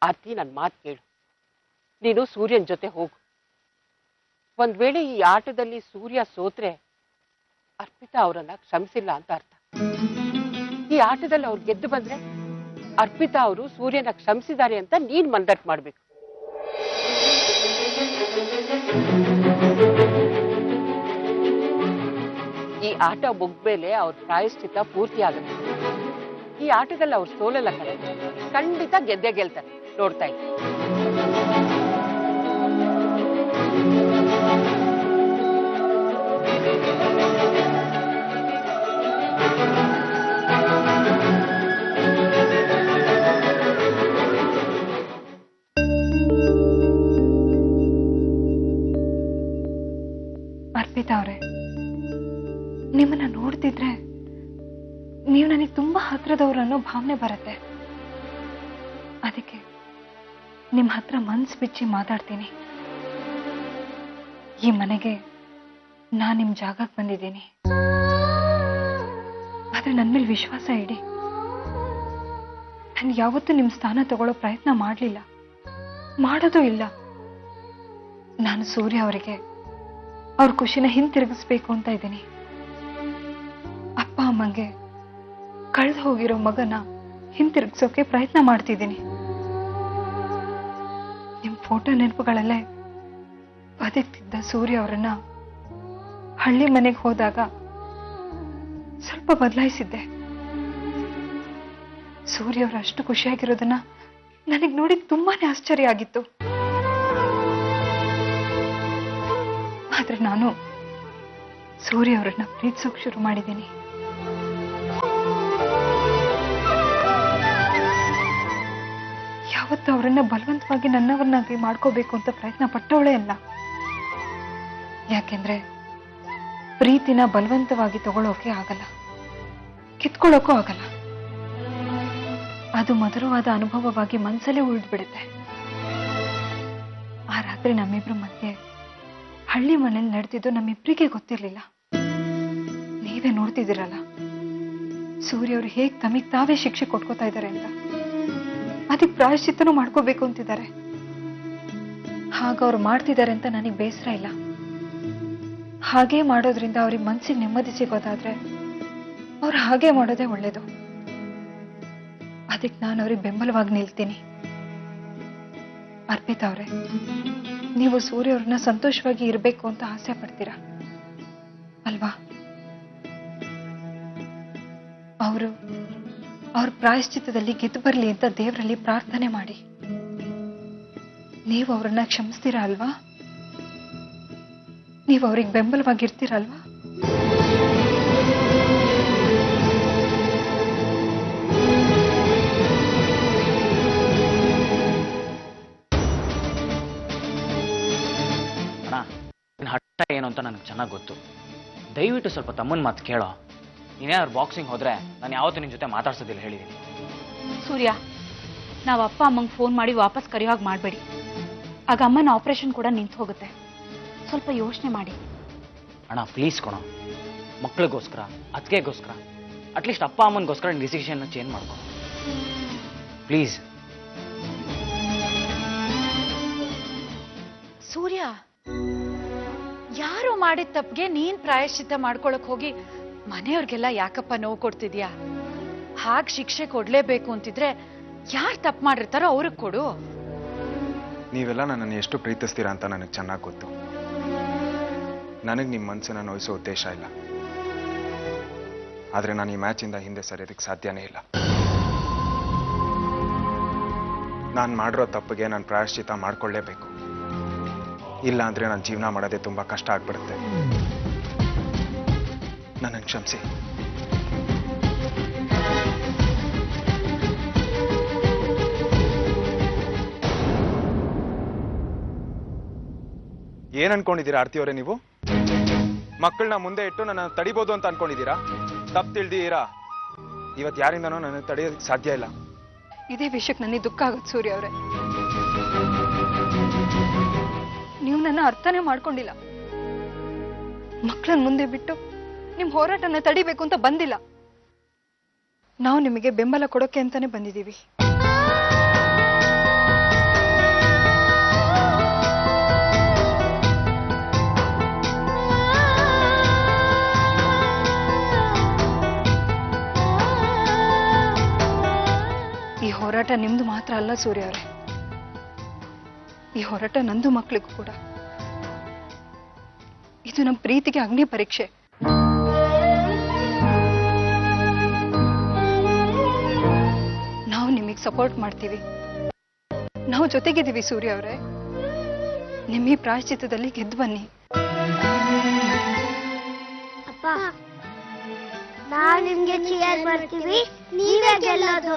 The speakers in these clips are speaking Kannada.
ಆರ್ತಿ, ನನ್ನ ಮಾತು ಕೇಳು. ನೀನು ಸೂರ್ಯನ ಜೊತೆ ಹೋಗು. ಒಂದ್ ವೇಳೆ ಈ ಆಟದಲ್ಲಿ ಸೂರ್ಯ ಸೋತ್ರೆ ಅರ್ಪಿತಾ ಅವರನ್ನ ಕ್ಷಮಿಸಿಲ್ಲ ಅಂತ ಅರ್ಥ. ಈ ಆಟದಲ್ಲಿ ಅವ್ರು ಗೆದ್ದು ಬಂದ್ರೆ ಅರ್ಪಿತಾ ಅವರು ಸೂರ್ಯನ ಕ್ಷಮಿಸಿದ್ದಾರೆ ಅಂತ ನೀನ್ ಮನದಟ್ಟು ಮಾಡ್ಬೇಕು. ಈ ಆಟ ಮುಗ್ದ್ಮೇಲೆ ಅವ್ರ ಪ್ರಾಯಶ್ಚಿತ್ತ ಪೂರ್ತಿ ಆಗುತ್ತೆ. ಈ ಆಟದಲ್ಲಿ ಅವ್ರು ಸೋಲಲ್ಲ ಕಣೆ, ಖಂಡಿತ ಗೆದ್ದೆ ಗೆಲ್ತಾರೆ. ನೋಡ್ತಾ ಇದ್ದೆ. ಅರ್ಪಿತಾ ಅವರೇ, ನಿಮ್ಮನ್ನ ನೋಡ್ತಿದ್ರೆ ನೀವು ನನಗೆ ತುಂಬಾ ಹತ್ರದವರು ಅನ್ನೋ ಭಾವನೆ ಬರುತ್ತೆ. ಅದಕ್ಕೆ ನಿಮ್ಮ ಹತ್ರ ಮನ್ಸು ಬಿಚ್ಚಿ ಮಾತಾಡ್ತೀನಿ. ಈ ಮನೆಗೆ ನಾನು ನಿಮ್ಮ ಜಾಗಕ್ಕೆ ಬಂದಿದ್ದೀನಿ, ಆದ್ರೆ ನನ್ನ ಮೇಲೆ ವಿಶ್ವಾಸ ಇಡಿ. ನಾನು ಯಾವತ್ತೂ ನಿಮ್ಮ ಸ್ಥಾನ ತಗೊಳ್ಳೋ ಪ್ರಯತ್ನ ಮಾಡಲಿಲ್ಲ, ಮಾಡೋದು ಇಲ್ಲ. ನಾನು ಸೂರ್ಯ ಅವರಿಗೆ ಅವ್ರ ಖುಷಿನ ಹಿಂತಿರುಗಿಸ್ಬೇಕು ಅಂತ ಇದ್ದೀನಿ. ಅಪ್ಪ ಅಮ್ಮಂಗೆ ಕಳೆದು ಹೋಗಿರೋ ಮಗನ ಹಿಂತಿರುಗಿಸೋಕೆ ಪ್ರಯತ್ನ ಮಾಡ್ತಿದ್ದೀನಿ. ನಿಮ್ ಫೋಟೋ ನೆನಪುಗಳಲ್ಲೇ ಬದುಕ್ತಿದ್ದ ಸೂರ್ಯ ಅವರನ್ನ ಹಳ್ಳಿ ಮನೆಗೆ ಹೋದಾಗ ಸ್ವಲ್ಪ ಬದಲಾಯಿಸಿದ್ದೆ. ಸೂರ್ಯ ಅವರು ಅಷ್ಟು ಖುಷಿಯಾಗಿರೋದನ್ನ ನನಗೆ ನೋಡಿ ತುಂಬಾನೇ ಆಶ್ಚರ್ಯ ಆಗಿತ್ತು. ಆದ್ರೆ ನಾನು ಸೂರ್ಯ ಅವರನ್ನ ಪ್ರೀತಿಸೋಕ್ ಶುರು ಮಾಡಿದ್ದೀನಿ. ಯಾವತ್ತು ಅವರನ್ನ ಬಲವಂತವಾಗಿ ನನ್ನವರನ್ನಾಗಿ ಮಾಡ್ಕೋಬೇಕು ಅಂತ ಪ್ರಯತ್ನ ಪಟ್ಟವಳೇ ಅಲ್ಲ. ಯಾಕೆಂದ್ರೆ ಪ್ರೀತಿನ ಬಲವಂತವಾಗಿ ತಗೊಳ್ಳೋಕೆ ಆಗಲ್ಲ, ಕಿತ್ಕೊಳ್ಳೋಕೂ ಆಗಲ್ಲ. ಅದು ಮಧುರವಾದ ಅನುಭವವಾಗಿ ಮನಸ್ಸಲ್ಲೇ ಉಳಿದ್ಬಿಡುತ್ತೆ. ಆ ರಾತ್ರಿ ನಮ್ಮಿಬ್ರ ಮಧ್ಯೆ ಹಳ್ಳಿ ಮನೇಲಿ ನಡೆದಿದ್ದು ನಮ್ಮಿಬ್ರಿಗೆ ಗೊತ್ತಿರ್ಲಿಲ್ಲ. ನೀವೇ ನೋಡ್ತಿದ್ದೀರಲ್ಲ ಸೂರ್ಯ ಅವರು ಹೇಗ್ ತಮಗೆ ತಾವೇ ಶಿಕ್ಷೆ ಕೊಟ್ಕೋತಾ ಇದ್ದಾರೆ ಅಂತ. ಅದಕ್ಕೆ ಪ್ರಾಯಶ್ಚಿತ್ತನೂ ಮಾಡ್ಕೋಬೇಕು ಅಂತಿದ್ದಾರೆ. ಹಾಗ ಅವ್ರು ಮಾಡ್ತಿದ್ದಾರೆ ಅಂತ ನನಗೆ ಬೇಸರ ಇಲ್ಲ. ಹಾಗೇ ಮಾಡೋದ್ರಿಂದ ಅವ್ರಿಗೆ ಮನ್ಸಿಗೆ ನೆಮ್ಮದಿ ಸಿಗೋದಾದ್ರೆ ಅವ್ರು ಹಾಗೆ ಮಾಡೋದೇ ಒಳ್ಳೇದು. ಅದಕ್ಕೆ ನಾನು ಅವ್ರಿಗೆ ಬೆಂಬಲವಾಗಿ ನಿಲ್ತೀನಿ. ಅರ್ಪಿತಾ ಅವರೇ, ನೀವು ಸೂರ್ಯ ಅವ್ರನ್ನ ಸಂತೋಷವಾಗಿ ಇರಬೇಕು ಅಂತ ಆಸೆ ಪಡ್ತೀರಾ ಅಲ್ವಾ? ಅವರು ಅವ್ರ ಪ್ರಾಯಶ್ಚಿತ್ತದಲ್ಲಿ ಗೆದ್ದು ಬರಲಿ ಅಂತ ದೇವರಲ್ಲಿ ಪ್ರಾರ್ಥನೆ ಮಾಡಿ. ನೀವು ಅವ್ರನ್ನ ಕ್ಷಮಿಸ್ತೀರಾ ಅಲ್ವಾ? ನೀವು ಅವ್ರಿಗೆ ಬೆಂಬಲವಾಗಿರ್ತೀರಲ್ವಾ? ಹಠ ಏನು ಅಂತ ನನಗೆ ಚೆನ್ನಾಗಿ ಗೊತ್ತು. ದಯವಿಟ್ಟು ಸ್ವಲ್ಪ ತಮ್ಮನ ಮಾತು ಕೇಳೋ. ನೀನೇನಾದ್ರು ಬಾಕ್ಸಿಂಗ್ ಹೋದ್ರೆ ನಾನು ಯಾವತ್ತೂ ನಿನ್ನ ಜೊತೆ ಮಾತಾಡ್ಸೋದಿಲ್ಲ ಹೇಳಿದ್ದೀನಿ. ಸೂರ್ಯ, ನಾವು ಅಪ್ಪ ಅಮ್ಮಂಗೆ ಫೋನ್ ಮಾಡಿ ವಾಪಸ್ ಕರೆಯೋ ಹಾಗೆ ಮಾಡಬೇಡಿ. ಆಗ ಅಮ್ಮನ ಆಪರೇಷನ್ ಕೂಡ ನಿಂತು ಹೋಗುತ್ತೆ. ಸ್ವಲ್ಪ ಯೋಚನೆ ಮಾಡಿ ಅಣ್ಣ, ಪ್ಲೀಸ್ ಕೊಡೋ. ಮಕ್ಕಳಿಗೋಸ್ಕರ, ಅದಕ್ಕೆಗೋಸ್ಕರ, ಅಟ್ಲೀಸ್ಟ್ ಅಪ್ಪ ಅಮ್ಮನಿಗೋಸ್ಕರ ಡಿಸಿಷನ್ನ ಚೇಂಜ್ ಮಾಡ್ಕೊ ಪ್ಲೀಸ್. ಸೂರ್ಯ, ಯಾರು ಮಾಡಿದ ತಪ್ಪಿಗೆ ನೀನ್ ಪ್ರಾಯಶ್ಚಿತ್ತ ಮಾಡ್ಕೊಳಕ್ ಹೋಗಿ ಮನೆಯವ್ರಿಗೆಲ್ಲ ಯಾಕಪ್ಪ ನೋವು ಕೊಡ್ತಿದ್ಯಾ? ಹಾಗೆ ಶಿಕ್ಷೆ ಕೊಡ್ಲೇಬೇಕು ಅಂತಿದ್ರೆ ಯಾರು ತಪ್ಪು ಮಾಡಿರ್ತಾರೋ ಅವ್ರಿಗೆ ಕೊಡು. ನೀವೆಲ್ಲ ನನ್ನನ್ನು ಎಷ್ಟು ಪ್ರೀತಿಸ್ತೀರಾ ಅಂತ ನನಗೆ ಚೆನ್ನಾಗಿ ಗೊತ್ತು. ನನಗೆ ನಿಮ್ಮ ಮನಸ್ಸನ್ನ ನೋಯಿಸೋ ಉದ್ದೇಶ ಇಲ್ಲ. ಆದರೆ ನಾನು ಈ ಮ್ಯಾಚಿಂದ ಹಿಂದೆ ಸರಿಯೋದಕ್ಕೆ ಸಾಧ್ಯನೇ ಇಲ್ಲ. ನಾನು ಮಾಡಿರೋ ತಪ್ಪಿಗೆ ನಾನು ಪ್ರಾಯಶ್ಚಿತ್ತ ಮಾಡ್ಕೊಳ್ಳೇಬೇಕು. ಇಲ್ಲ ಅಂದರೆ ನನ್ನ ಜೀವನ ಮಾಡೋದೇ ತುಂಬ ಕಷ್ಟ ಆಗ್ಬಿಡುತ್ತೆ. ನನ್ನನ್ನು ಕ್ಷಮಿಸಿ. ಏನ್ ಅನ್ಕೊಂಡಿದ್ದೀರಾ ಆರ್ತಿ ಅವರೇ? ನೀವು ಮಕ್ಕಳನ್ನ ಮುಂದೆ ಇಟ್ಟು ನನ್ನ ತಡಿಬೋದು ಅಂತ ಅನ್ಕೊಂಡಿದ್ದೀರಾ? ತಪ್ಪು ತಿಳಿದೀರಾ. ಇವತ್ತು ಯಾರಿಂದನೂ ನನ್ನ ತಡೆಯೋದಕ್ಕೆ ಸಾಧ್ಯ ಇಲ್ಲ. ಇದೇ ವಿಷಯಕ್ಕೆ ನನಗೆ ದುಃಖ ಆಗುತ್ತೆ ಸೂರ್ಯ ಅವರೇ. ನೀವು ನನ್ನ ಅರ್ಥನೇ ಮಾಡ್ಕೊಂಡಿಲ್ಲ. ಮಕ್ಕಳನ್ನ ಮುಂದೆ ಬಿಟ್ಟು ನಿಮ್ ಹೋರಾಟನ ತಡಿಬೇಕು ಅಂತ ಬಂದಿಲ್ಲ. ನಾವು ನಿಮಗೆ ಬೆಂಬಲ ಕೊಡೋಕೆ ಅಂತಾನೆ ಬಂದಿದ್ದೀವಿ. ಹೋರಾಟ ನಿಮ್ದು ಮಾತ್ರ ಅಲ್ಲ ಸೂರ್ಯ ಅವರೇ, ಈ ಹೋರಾಟ ನಂದು ಮಕ್ಕಳಿಗೂ ಕೂಡ. ಇದು ನಮ್ಮ ಪ್ರೀತಿಗೆ ಅಗ್ನಿ ಪರೀಕ್ಷೆ. ನಾವು ನಿಮಗೆ ಸಪೋರ್ಟ್ ಮಾಡ್ತೀವಿ, ನಾವು ಜೊತೆಗಿದ್ದೀವಿ ಸೂರ್ಯ ಅವರೇ. ನಿಮ್ಮ ಈ ಪ್ರಾಯಶ್ಚಿತ್ತದಲ್ಲಿ ಗೆದ್ದು ಬನ್ನಿ. ಅಪ್ಪ, ನಾವು ನಿಮ್ಗೆ ಚಿಯರ್ ಮಾಡ್ತೀವಿ, ನೀವೇ ಗೆಲ್ಲೋದು.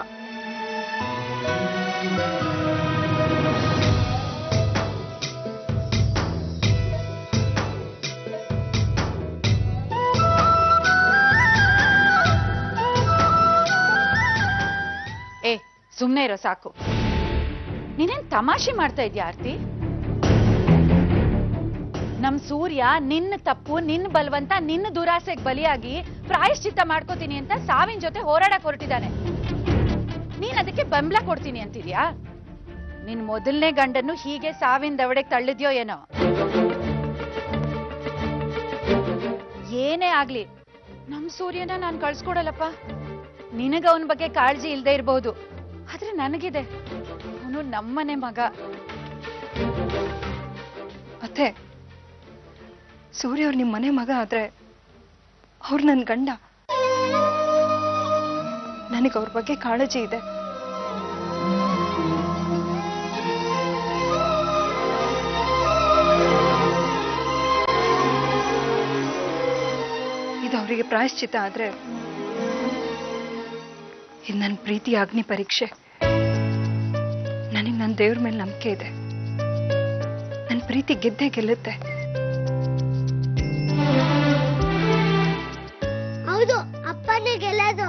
ಏ ಸುಮ್ನೆ ಇರೋ ಸಾಕು. ನೀನೇನ್ ತಮಾಷೆ ಮಾಡ್ತಾ ಇದ್ಯಾ ಆರ್ತಿ? ನಮ್ ಸೂರ್ಯ ನಿನ್ನ ತಪ್ಪು, ನಿನ್ನ ಬಲವಂತ, ನಿನ್ನ ದುರಾಸೆಗೆ ಬಲಿಯಾಗಿ ಪ್ರಾಯಶ್ಚಿತ್ತ ಮಾಡ್ಕೋತೀನಿ ಅಂತ ಸಾವಿನ ಜೊತೆ ಹೋರಾಡಕ್ ಹೊರಟಿದ್ದಾನೆ. ನೀನ್ ಅದಕ್ಕೆ ಬೆಂಬಲ ಕೊಡ್ತೀನಿ ಅಂತಿದ್ಯಾ? ನಿನ್ ಮೊದಲನೇ ಗಂಡನ್ನು ಹೀಗೆ ಸಾವಿನ ದವಡೆಗೆ ತಳ್ಳಿದ್ಯೋ ಏನೋ. ಏನೇ ಆಗ್ಲಿ ನಮ್ ಸೂರ್ಯನ ನಾನ್ ಕಳ್ಸ್ಕೊಡಲ್ಲಪ್ಪ. ನಿನಗ ಅವನ ಬಗ್ಗೆ ಕಾಳಜಿ ಇಲ್ದೇ ಇರಬಹುದು, ಆದ್ರೆ ನನಗಿದೆ. ಅವನು ನಮ್ಮನೆ ಮಗ. ಅತ್ತೆ, ಸೂರ್ಯ ಅವ್ರು ನಿಮ್ಮ ಮನೆ ಮಗ ಆದ್ರೆ ಅವ್ರು ನನ್ನ ಗಂಡ. ನನಗೆ ಅವ್ರ ಬಗ್ಗೆ ಕಾಳಜಿ ಇದೆ. ಇದು ಅವರಿಗೆ ಪ್ರಾಯಶ್ಚಿತ್ತ ಆದ್ರೆ ಇದು ನನ್ನ ಪ್ರೀತಿಯ ಅಗ್ನಿ ಪರೀಕ್ಷೆ. ನನಗೆ ನನ್ನ ದೇವ್ರ ಮೇಲೆ ನಂಬಿಕೆ ಇದೆ. ನನ್ನ ಪ್ರೀತಿ ಗೆದ್ದೇ ಗೆಲ್ಲುತ್ತೆ. ಹೌದು, ಅಪ್ಪನೇ ಗೆಲ್ಲೋದು.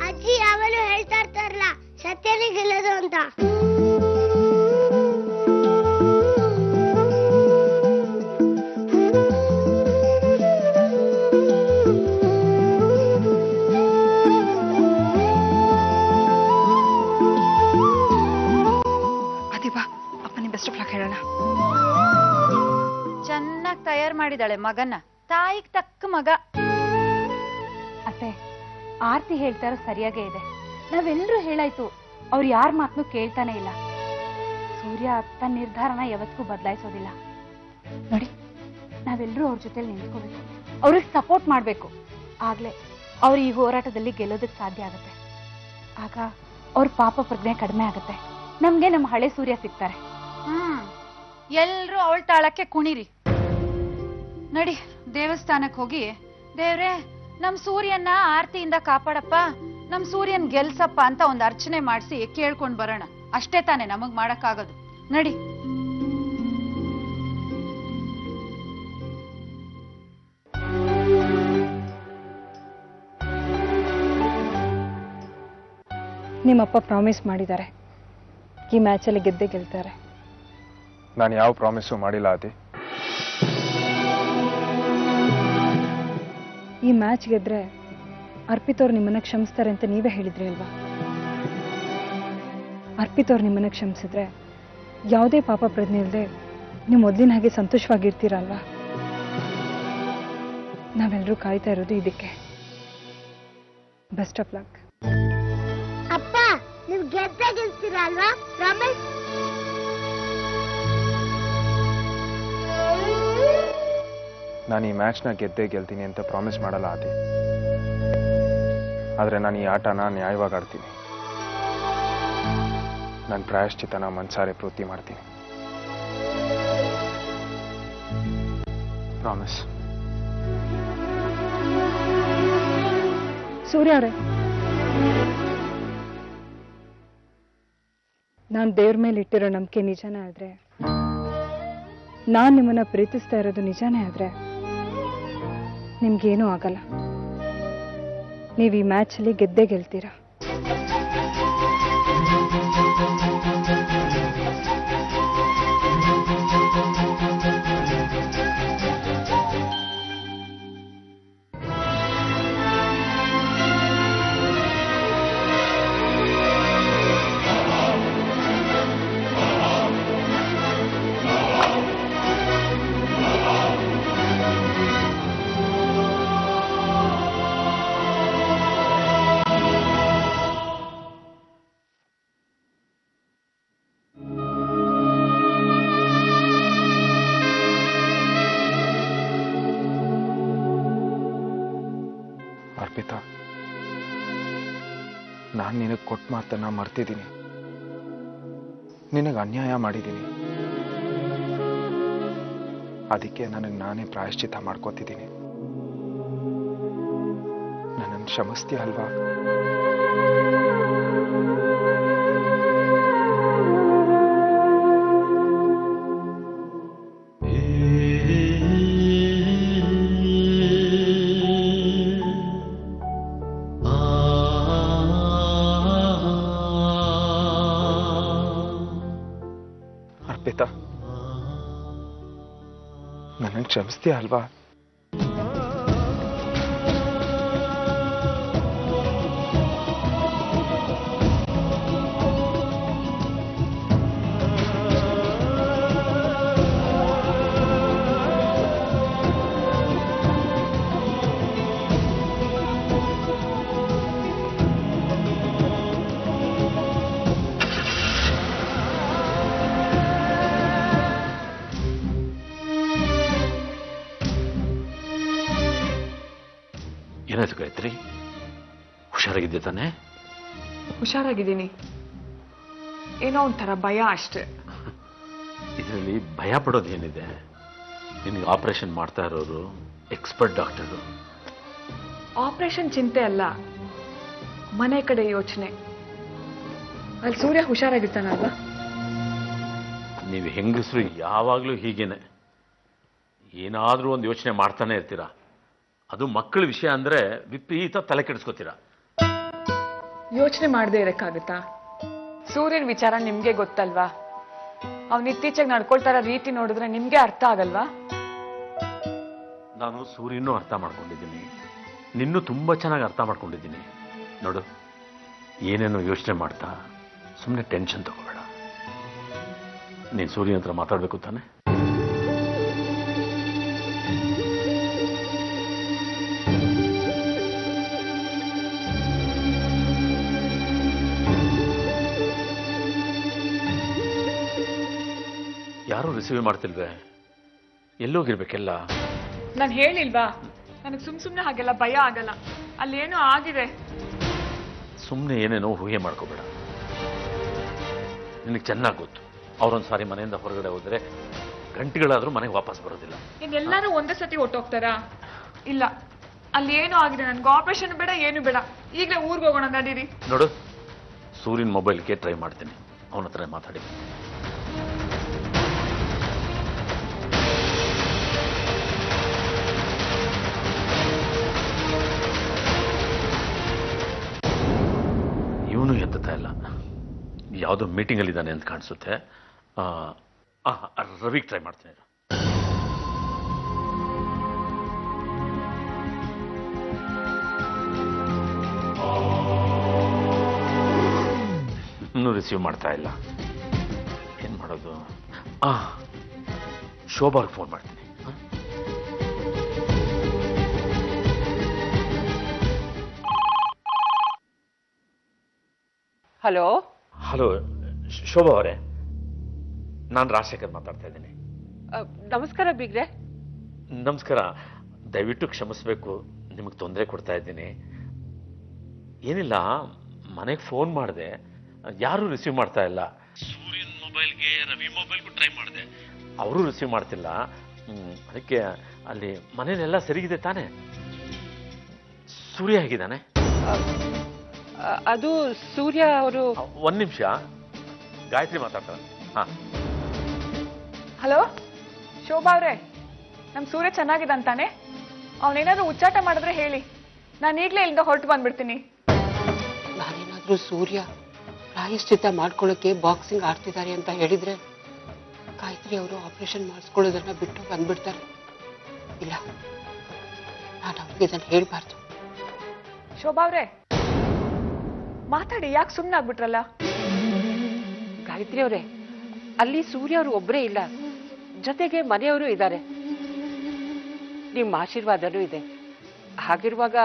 ಅಜ್ಜಿ ಯಾವಾಗಲೂ ಹೇಳ್ತಾ ಇರ್ತಾರಲ್ಲ, ಸತ್ಯನೇ ಗೆಲ್ಲೋದು ಅಂತ. ಅದಿವಾ ಅಪ್ಪನೇ ಬೆಸ್ಟ್ ಆಫ್ ಲಕ್ ಹೇಳೋಣ. ಚೆನ್ನಾಗಿ ತಯಾರು ಮಾಡಿದಾಳೆ ಮಗನ್ನ, ತಾಯಿಗ್ ತಕ್ಕ ಮಗ. ಅತ್ತೆ, ಆರ್ತಿ ಹೇಳ್ತಾರೋ ಸರಿಯಾಗೇ ಇದೆ. ನಾವೆಲ್ಲರೂ ಹೇಳಾಯ್ತು, ಅವ್ರು ಯಾರ ಮಾತನ್ನು ಕೇಳ್ತಾನೆ ಇಲ್ಲ. ಸೂರ್ಯ ತನ್ನ ನಿರ್ಧಾರನ ಯಾವತ್ತಿಗೂ ಬದಲಾಯಿಸೋದಿಲ್ಲ. ನೋಡಿ, ನಾವೆಲ್ಲರೂ ಅವ್ರ ಜೊತೆಲಿ ನಿಂತ್ಕೋಬೇಕು, ಅವ್ರಿಗೆ ಸಪೋರ್ಟ್ ಮಾಡ್ಬೇಕು. ಆಗ್ಲೇ ಅವ್ರು ಈ ಹೋರಾಟದಲ್ಲಿ ಗೆಲ್ಲೋದಕ್ಕೆ ಸಾಧ್ಯ ಆಗುತ್ತೆ. ಆಗ ಅವ್ರ ಪಾಪ ಪ್ರಜ್ಞೆ ಕಡಿಮೆ ಆಗುತ್ತೆ. ನಮ್ಗೆ ನಮ್ಮ ಹಳೆ ಸೂರ್ಯ ಸಿಗ್ತಾರೆ. ಎಲ್ರೂ ಅವಳ ತಾಳಕ್ಕೆ ಕುಣಿರಿ. ನಡಿ ದೇವಸ್ಥಾನಕ್ಕೆ ಹೋಗಿ, ದೇವ್ರೆ ನಮ್ ಸೂರ್ಯನ ಆರ್ತಿಯಿಂದ ಕಾಪಾಡಪ್ಪ, ನಮ್ ಸೂರ್ಯನ್ ಗೆಲ್ಸಪ್ಪ ಅಂತ ಒಂದ್ ಅರ್ಚನೆ ಮಾಡಿಸಿ ಕೇಳ್ಕೊಂಡ್ ಬರೋಣ. ಅಷ್ಟೇ ತಾನೇ ನಮಗ್ ಮಾಡಕ್ಕಾಗೋದು. ನಡಿ. ನಿಮ್ಮಪ್ಪ ಪ್ರಾಮಿಸ್ ಮಾಡಿದ್ದಾರೆ, ಈ ಮ್ಯಾಚಲ್ಲಿ ಗೆದ್ದೇ ಗೆಲ್ತಾರೆ. ನಾನು ಯಾವ ಪ್ರಾಮಿಸು ಮಾಡಿಲ್ಲ ಆದಿ. ಈ ಮ್ಯಾಚ್ ಗೆದ್ರೆ ಅರ್ಪಿತ್ ಅವ್ರು ನಿಮ್ಮನ್ನ ಕ್ಷಮಿಸ್ತಾರೆ ಅಂತ ನೀವೇ ಹೇಳಿದ್ರಿ ಅಲ್ವಾ? ಅರ್ಪಿತ್ ಅವ್ರು ನಿಮ್ಮನ್ನ ಕ್ಷಮಿಸಿದ್ರೆ ಯಾವುದೇ ಪಾಪ ಪ್ರಜ್ಞೆ ಇಲ್ಲದೆ ನೀವು ಮೊದಲಿನ ಹಾಗೆ ಸಂತೋಷವಾಗಿರ್ತೀರಲ್ವಾ? ನಾವೆಲ್ಲರೂ ಕಾಯ್ತಾ ಇರೋದು ಇದಕ್ಕೆ. Best of luck. ಅಪ್ಪ, ನೀವು ಗೆದ್ದೇ ಗೆಲ್ತೀರ ಅಲ್ವಾ? ಪ್ರಾಮಿಸ್. ನಾನು ಈ ಮ್ಯಾಚ್ನ ಗೆದ್ದೇ ಗೆಲ್ತೀನಿ ಅಂತ ಪ್ರಾಮಿಸ್ ಮಾಡಲ್ಲ ಆದಿ. ಆದರೆ ನಾನು ಈ ಆಟನ ನ್ಯಾಯವಾಗಿ ಆಡ್ತೀನಿ. ನನ್ನ ಪ್ರಾಯಶ್ಚಿತ್ತನ ಮನ್ಸಾರೆ ಪೂರ್ತಿ ಮಾಡ್ತೀನಿ. ಪ್ರಾಮಿಸ್. ಸೂರ್ಯ ಅವರೇ, ನಾನು ದೇವ್ರ ಮೇಲೆ ಇಟ್ಟಿರೋ ನಂಬಿಕೆ ನಿಜಾನೇ ಆದ್ರೆ, ನಾನು ನಿಮ್ಮನ್ನ ಪ್ರೀತಿಸ್ತಾ ಇರೋದು ನಿಜಾನೇ ಆದ್ರೆ ನಿಮ್ಗೇನೂ ಆಗಲ್ಲ. ನೀವು ಈ ಮ್ಯಾಚಲ್ಲಿ ಗೆದ್ದೇ ಗೆಲ್ತೀರಾ. ಅರ್ಪಿತಾ, ನಾನು ನಿನಗೆ ಕೊಟ್ಟ ಮಾತನ್ನ ಮರ್ತಿದ್ದೀನಿ. ನಿನಗೆ ಅನ್ಯಾಯ ಮಾಡಿದ್ದೀನಿ. ಅದಕ್ಕೆ ನನಗೆ ನಾನೇ ಪ್ರಾಯಶ್ಚಿತ್ತ ಮಾಡ್ಕೋತಿದ್ದೀನಿ. ನನ್ನನ್ನು ಕ್ಷಮಿಸ್ತೀಯ ಅಲ್ವಾ? ಅರ್ಪಿತಾ, ನನ್ನನ್ನು ಕ್ಷಮಿಸ್ತೀಯ ಅಲ್ವಾ? ಏನಾಯ್ತು ಗಾಯತ್ರಿ? ಹುಷಾರಾಗಿದ್ದೆ ತಾನೆ? ಹುಷಾರಾಗಿದ್ದೀನಿ, ಏನೋ ಒಂಥರ ಭಯ ಅಷ್ಟೇ. ಇದರಲ್ಲಿ ಭಯ ಪಡೋದೇನಿದೆ? ನಿನಗೆ ಆಪರೇಷನ್ ಮಾಡ್ತಾ ಇರೋರು ಎಕ್ಸ್ಪರ್ಟ್ ಡಾಕ್ಟರು. ಆಪರೇಷನ್ ಚಿಂತೆ ಅಲ್ಲ, ಮನೆ ಕಡೆ ಯೋಚನೆ. ಅಲ್ಲಿ ಸೂರ್ಯ ಹುಷಾರಾಗಿರ್ತಾನಲ್ವಾ? ನೀವು ಹೆಂಗಸರು ಯಾವಾಗಲೂ ಹೀಗೇನೆ, ಏನಾದರೂ ಒಂದು ಯೋಚನೆ ಮಾಡ್ತಾನೆ ಇರ್ತೀರಾ. ಅದು ಮಕ್ಕಳ ವಿಷಯ ಅಂದರೆ ವಿಪರೀತ ತಲೆ ಕೆಡಿಸ್ಕೋತೀರಾ. ಯೋಚನೆ ಮಾಡದೆ ಇರಕ್ಕಾಗತ್ತಾ? ಸೂರ್ಯನ ವಿಚಾರ ನಿಮ್ಗೆ ಗೊತ್ತಲ್ವಾ? ಅವ್ನು ಇತ್ತೀಚೆಗೆ ನಡ್ಕೊಳ್ತಾರ ರೀತಿ ನೋಡಿದ್ರೆ ನಿಮ್ಗೆ ಅರ್ಥ ಆಗಲ್ವಾ? ನಾನು ಸೂರ್ಯನೂ ಅರ್ಥ ಮಾಡ್ಕೊಂಡಿದ್ದೀನಿ, ನಿನ್ನೂ ತುಂಬ ಚೆನ್ನಾಗಿ ಅರ್ಥ ಮಾಡ್ಕೊಂಡಿದ್ದೀನಿ. ನೋಡು, ಏನೇನೋ ಯೋಚನೆ ಮಾಡ್ತಾ ಸುಮ್ಮನೆ ಟೆನ್ಷನ್ ತಗೋಬೇಡ. ನೀನು ಸೂರ್ಯನ ಹತ್ರ ಮಾತಾಡಬೇಕು ತಾನೆ? ಯಾರೂ ರಿಸೀವ್ ಮಾಡ್ತಿಲ್ವೇ? ಎಲ್ಲೋಗಿರ್ಬೇಕೆಲ್ಲ? ನಾನು ಹೇಳಿಲ್ವಾ, ನನಗೆ ಸುಮ್ಮನೆ ಹಾಗೆಲ್ಲ ಭಯ ಆಗಲ್ಲ. ಅಲ್ಲೇನೋ ಆಗಿದೆ. ಸುಮ್ಮನೆ ಏನೇನೋ ಊಹೆ ಮಾಡ್ಕೋಬೇಡ. ನಿನಗೆ ಚೆನ್ನಾಗಿ ಗೊತ್ತು, ಅವರೊಂದು ಸಾರಿ ಮನೆಯಿಂದ ಹೊರಗಡೆ ಹೋದರೆ ಗಂಟೆಗಳಾದರೂ ಮನೆಗೆ ವಾಪಸ್ ಬರೋದಿಲ್ಲ. ಇನ್ನೆಲ್ಲರೂ ಒಂದೇ ಸತಿ ಹೊಟ್ಟೋಗ್ತಾರಾ? ಇಲ್ಲ, ಅಲ್ಲಿ ಏನೋ ಆಗಿದೆ. ನನ್ಗೆ ಆಪರೇಷನ್ ಬೇಡ, ಏನು ಬೇಡ. ಈಗಲೇ ಊರಿಗೆ ಹೋಗೋಣ, ನಡೀರಿ. ನೋಡು, ಸೂರ್ಯನ ಮೊಬೈಲ್ಗೆ ಟ್ರೈ ಮಾಡ್ತೀನಿ, ಅವನ ಹತ್ರ ಮಾತಾಡಿ. ಇವನು ಎತ್ತುತ್ತಾ ಇಲ್ಲ, ಯಾವುದೋ ಮೀಟಿಂಗಲ್ಲಿದ್ದಾನೆ ಅಂತ ಕಾಣಿಸುತ್ತೆ. ರವಿಗೆ ಟ್ರೈ ಮಾಡ್ತೀನಿ. ಇನ್ನೂ ರಿಸೀವ್ ಮಾಡ್ತಾ ಇಲ್ಲ, ಏನು ಮಾಡೋದು? ಶೋಭಾಗೆ ಫೋನ್ ಮಾಡ್ತೀನಿ. ಹಲೋ ಹಲೋ, ಶೋಭಾ ಅವರೇ, ನಾನು ರಾಜಶೇಖರ್ ಮಾತಾಡ್ತಾ ಇದ್ದೀನಿ. ನಮಸ್ಕಾರ ಬೀಗ್ರೆ. ನಮಸ್ಕಾರ. ದಯವಿಟ್ಟು ಕ್ಷಮಿಸಬೇಕು, ನಿಮಗೆ ತೊಂದರೆ ಕೊಡ್ತಾ ಇದ್ದೀನಿ. ಏನಿಲ್ಲ, ಮನೆಗೆ ಫೋನ್ ಮಾಡಿದೆ, ಯಾರೂ ರಿಸೀವ್ ಮಾಡ್ತಾ ಇಲ್ಲ. ಸೂರ್ಯನ್ ಮೊಬೈಲ್ಗೆ ರವಿ ಮೊಬೈಲ್ಗೂ ಟ್ರೈ ಮಾಡಿದೆ, ಅವರು ರಿಸೀವ್ ಮಾಡ್ತಿಲ್ಲ. ಅದಕ್ಕೆ ಅಲ್ಲಿ ಮನೇಲೆಲ್ಲ ಸರಿಗಿದೆ ತಾನೆ? ಸೂರ್ಯ ಹೇಗಿದ್ದಾನೆ? ಅದು ಸೂರ್ಯ ಅವರು. ಒಂದು ನಿಮಿಷ, ಗಾಯತ್ರಿ ಮಾತಾಡ್ತಾರೆ. ಹಾಂ, ಹಲೋ ಶೋಭಾ ಅವ್ರೆ, ನಮ್ಮ ಸೂರ್ಯ ಚೆನ್ನಾಗಿದ್ದಂತಾನೆ? ಅವನೇನಾದ್ರೂ ಉಚ್ಚಾಟ ಮಾಡಿದ್ರೆ ಹೇಳಿ, ನಾನು ಈಗಲೇ ಇಲ್ಲಿಂದ ಹೊರಟು ಬಂದ್ಬಿಡ್ತೀನಿ. ನಾನೇನಾದ್ರೂ ಸೂರ್ಯ ಪ್ರಾಯಶ್ಚಿತ್ತ ಮಾಡ್ಕೊಳ್ಳೋಕೆ ಬಾಕ್ಸಿಂಗ್ ಆಡ್ತಿದ್ದಾರೆ ಅಂತ ಹೇಳಿದ್ರೆ ಗಾಯತ್ರಿ ಅವರು ಆಪರೇಷನ್ ಮಾಡಿಸ್ಕೊಳ್ಳೋದನ್ನ ಬಿಟ್ಟು ಬಂದ್ಬಿಡ್ತಾರೆ. ಇಲ್ಲ, ನಾನು ಅವ್ರಿಗೆ ಇದನ್ನು ಹೇಳ್ಬಾರ್ದು. ಶೋಭಾ ಅವ್ರೆ, ಮಾತಾಡಿ, ಯಾಕೆ ಸುಮ್ಮನೆ ಆಗ್ಬಿಟ್ರಲ್ಲ? ಗಾಯತ್ರಿ ಅವರೇ, ಅಲ್ಲಿ ಸೂರ್ಯ ಅವರು ಒಬ್ಬರೇ ಇಲ್ಲ, ಜೊತೆಗೆ ಮನೆಯವರು ಇದ್ದಾರೆ, ನಿಮ್ಮ ಆಶೀರ್ವಾದನೂ ಇದೆ. ಹಾಗಿರುವಾಗ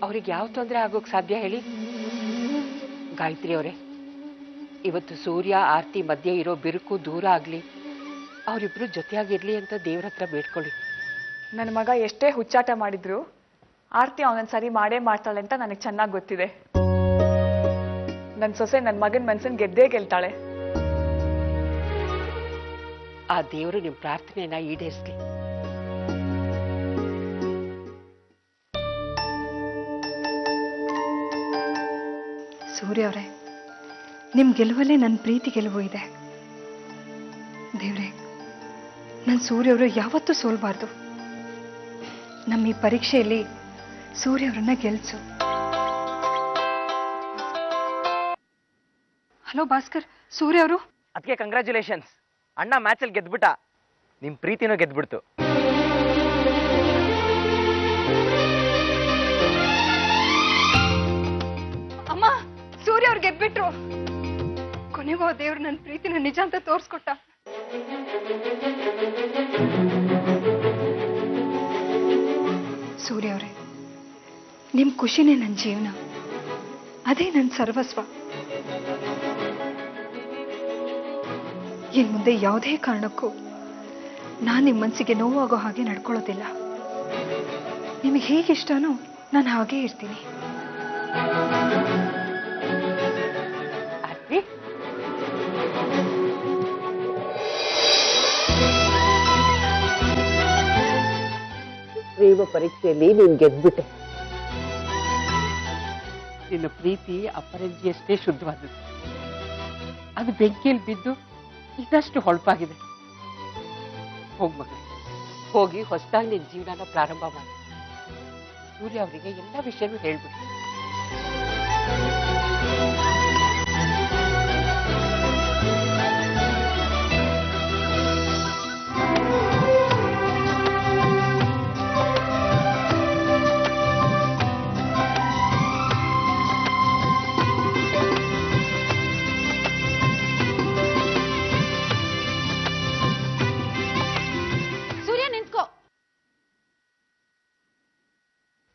ಅವ್ರಿಗೆ ಯಾವ ತೊಂದರೆ ಆಗೋಕ್ ಸಾಧ್ಯ ಹೇಳಿ? ಗಾಯತ್ರಿ ಅವರೇ, ಇವತ್ತು ಸೂರ್ಯ ಆರ್ತಿ ಮಧ್ಯೆ ಇರೋ ಬಿರುಕು ದೂರ ಆಗ್ಲಿ, ಅವರಿಬ್ರು ಜೊತೆಯಾಗಿರ್ಲಿ ಅಂತ ದೇವ್ರ ಹತ್ರ ಬೇಡ್ಕೊಳ್ಳಿ. ನನ್ನ ಮಗ ಎಷ್ಟೇ ಹುಚ್ಚಾಟ ಮಾಡಿದ್ರು ಆರ್ತಿ ಅವನನ್ನ ಸರಿ ಮಾಡೇ ಮಾಡ್ತಾಳೆ ಅಂತ ನನಗೆ ಚೆನ್ನಾಗಿ ಗೊತ್ತಿದೆ. ನನ್ನ ಸೊಸೆ ನನ್ನ ಮಗನ ಮನ್ಸನ್ ಗೆದ್ದೇ ಗೆಲ್ತಾಳೆ. ಆ ದೇವರು ನಿಮ್ ಪ್ರಾರ್ಥನೆಯನ್ನ ಈಡೇರಿಸ್ಲಿ. ಸೂರ್ಯ ಅವರೇ, ನಿಮ್ ಗೆಲುವಲ್ಲೇ ನನ್ನ ಪ್ರೀತಿ ಗೆಲುವು ಇದೆ. ದೇವ್ರೆ, ನನ್ನ ಸೂರ್ಯ ಅವರು ಯಾವತ್ತೂ ಸೋಲ್ಬಾರ್ದು. ನಮ್ಮ ಈ ಪರೀಕ್ಷೆಯಲ್ಲಿ ಸೂರ್ಯ ಅವರನ್ನ ಗೆಲ್ಸು. ಹಲೋ ಭಾಸ್ಕರ್, ಸೂರ್ಯ ಅವರು. ಅದಕ್ಕೆ ಕಂಗ್ರ್ಯಾಚುಲೇಷನ್ಸ್, ಅಣ್ಣ ಮ್ಯಾಚಲ್ಲಿ ಗೆದ್ಬಿಟ್ಟ. ನಿಮ್ ಪ್ರೀತಿನೂ ಗೆದ್ಬಿಡ್ತು. ಅಮ್ಮ, ಸೂರ್ಯ ಅವ್ರು ಗೆದ್ಬಿಟ್ರು. ಕೊನೆಗೂ ಆ ದೇವ್ರು ನನ್ನ ಪ್ರೀತಿನ ನಿಜ ಅಂತ ತೋರ್ಸ್ಕೊಟ್ಟ. ಸೂರ್ಯ ಅವರೇ, ನಿಮ್ ಖುಷಿನೇ ನನ್ನ ಜೀವನ, ಅದೇ ನನ್ನ ಸರ್ವಸ್ವ. ಇನ್ ಮುಂದೆ ಯಾವುದೇ ಕಾರಣಕ್ಕೂ ನಾನು ನಿಮ್ಮ ಮನಸ್ಸಿಗೆ ನೋವಾಗೋ ಹಾಗೆ ನಡ್ಕೊಳ್ಳೋದಿಲ್ಲ. ನಿಮಗೆ ಹೇಗಿಷ್ಟನೋ ನಾನು ಹಾಗೇ ಇರ್ತೀನಿ. ಆರ್ತಿ, ಪ್ರೇಮ ಪರೀಕ್ಷೆಯಲ್ಲಿ ನೀನ್ ಗೆದ್ಬಿಟ್ಟೆ. ನಿನ್ನ ಪ್ರೀತಿ ಅಪರಂಜಿಯಷ್ಟೇ ಶುದ್ಧವಾದದ್ದು. ಅದು ಬೆಂಕಿಯಲ್ಲಿ ಬಿದ್ದು ಇದಷ್ಟು ಹೊಳಪಾಗಿದೆ. ಹೋಗ್ ಮಗಳೇ, ಹೋಗಿ ಹೊಸದಾಗಿ ನಿನ್ನ ಜೀವನನ ಪ್ರಾರಂಭ ಮಾಡಿ. ಸೂರ್ಯ ಅವರಿಗೆ ಎಲ್ಲ ವಿಷಯನೂ ಹೇಳ್ಬಿಟ್ಟು.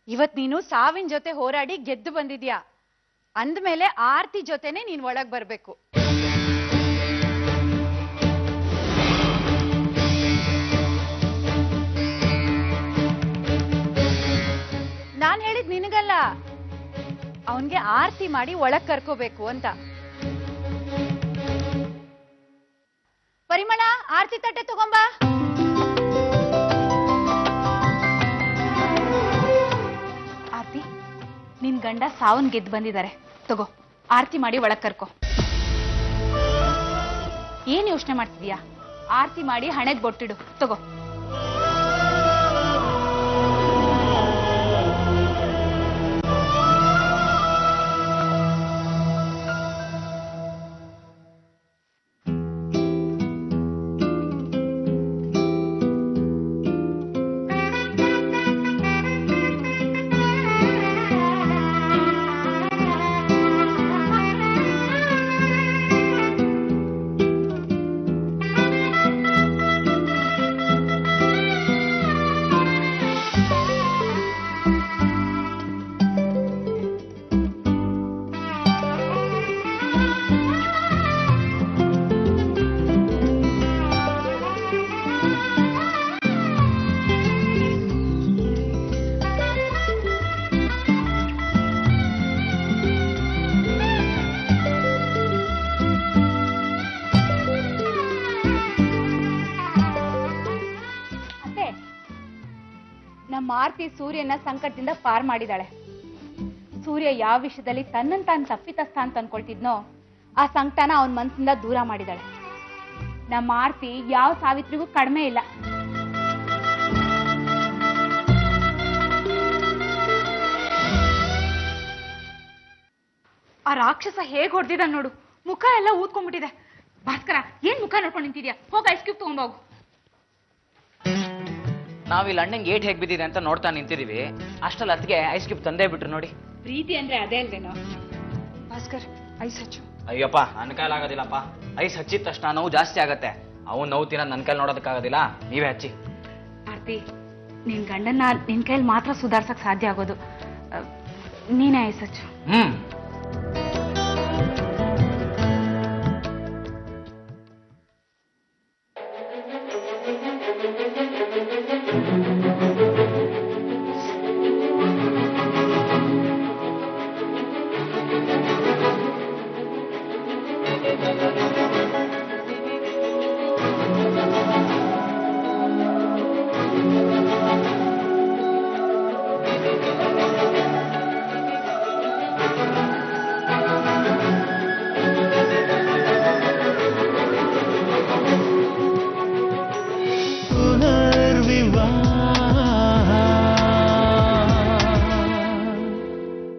ಇವತ್ ನೀನು ಸಾವಿನ ಜೊತೆ ಹೋರಾಡಿ ಗೆದ್ದು ಬಂದಿದ್ಯಾ. ಅಂದ್ಮೇಲೆ ಆರ್ತಿ ಜೊತೆನೆ ನೀನ್ ಒಳಗ್ ಬರ್ಬೇಕು. ನಾನ್ ಹೇಳಿದ್ ನಿನಗಲ್ಲ, ಅವನ್ಗೆ ಆರ್ತಿ ಮಾಡಿ ಒಳಗ್ ಕರ್ಕೋಬೇಕು ಅಂತ. ಪರಿಮಳ, ಆರ್ತಿ ತಟ್ಟೆ ತಗೊಂಬಾ. ನಿನ್ ಗಂಡ ಸಾವನ್ ಗೆದ್ದು ಬಂದಿದ್ದಾರೆ, ತಗೋ ಆರ್ತಿ ಮಾಡಿ ಒಳಗ್ ಕರ್ಕೊ. ಏನ್ ಯೋಚನೆ ಮಾಡ್ತಿದ್ಯಾ? ಆರ್ತಿ ಮಾಡಿ ಹಣೆಗ್ ಬೊಟ್ಟಿಡು, ತಗೋ. ನಮ್ಮ ಆರ್ತಿ ಸೂರ್ಯನ ಸಂಕಟದಿಂದ ಪಾರ್ ಮಾಡಿದಾಳೆ. ಸೂರ್ಯ ಯಾವ ವಿಷಯದಲ್ಲಿ ತನ್ನನ್ನು ತಾನು ತಪ್ಪಿತಸ್ಥ ಅಂತ ಅನ್ಕೊಳ್ತಿದ್ನೋ ಆ ಸಂಕಟನ ಅವನ ಮನಸ್ಸಿಂದ ದೂರ ಮಾಡಿದಾಳೆ. ನಮ್ಮ ಆರ್ತಿ ಯಾವ ಸಾವಿತ್ರಿಗೂ ಕಡಿಮೆ ಇಲ್ಲ. ಆ ರಾಕ್ಷಸ ಹೇಗ್ ಹೊಡೆದಿದ ನೋಡು, ಮುಖ ಎಲ್ಲ ಊದ್ಕೊಂಡ್ಬಿಟ್ಟಿದೆ. ಭಾಸ್ಕರ, ಏನ್ ಮುಖ ನೋಡ್ಕೊಂಡು ನಿಂತಿದ್ಯಾ? ಹೋಗಿ ಐಸ್ ಕ್ಯೂಬ್ ತಗೊಂಬೋಗು. ನಾವಿಲ್ಲಿ ಅಣ್ಣಂಗೆ ಏಟ್ ಹೇಗ್ ಬಿದ್ದಿದೆ ಅಂತ ನೋಡ್ತಾ ನಿಂತಿದೀವಿ. ಅಷ್ಟಲ್ಲಿ ಅದಕ್ಕೆ ಐಸ್ ಕ್ಯೂಬ್ ತಂದೇ ಬಿಟ್ರು ನೋಡಿ. ಪ್ರೀತಿ ಅಂದ್ರೆ ಅದೇ ಅಲ್ವೇನೋ. ಭಾಸ್ಕರ್, ಐಸ್ ಹಚ್ಚು. ಅಯ್ಯಪ್ಪ, ನನ್ನ ಕೈಲಾಗೋದಿಲ್ಲಪ್ಪ. ಐಸ್ ಹಚ್ಚಿದ ತಕ್ಷಣ ನೋವು ಜಾಸ್ತಿ ಆಗತ್ತೆ. ಅವನು ನೋವು ತಿನ್ನೋದು ನನ್ನ ಕೈಲಿ ನೋಡೋದಕ್ಕಾಗೋದಿಲ್ಲ. ನೀವೇ ಹಚ್ಚಿ. ಆರ್ತಿ, ನಿನ್ ಗಂಡನ್ನ ನಿನ್ ಕೈಲಿ ಮಾತ್ರ ಸುಧಾರ್ಸಕ್ ಸಾಧ್ಯ ಆಗೋದು. ನೀನೇ ಐಸ್ ಹಚ್ಚು.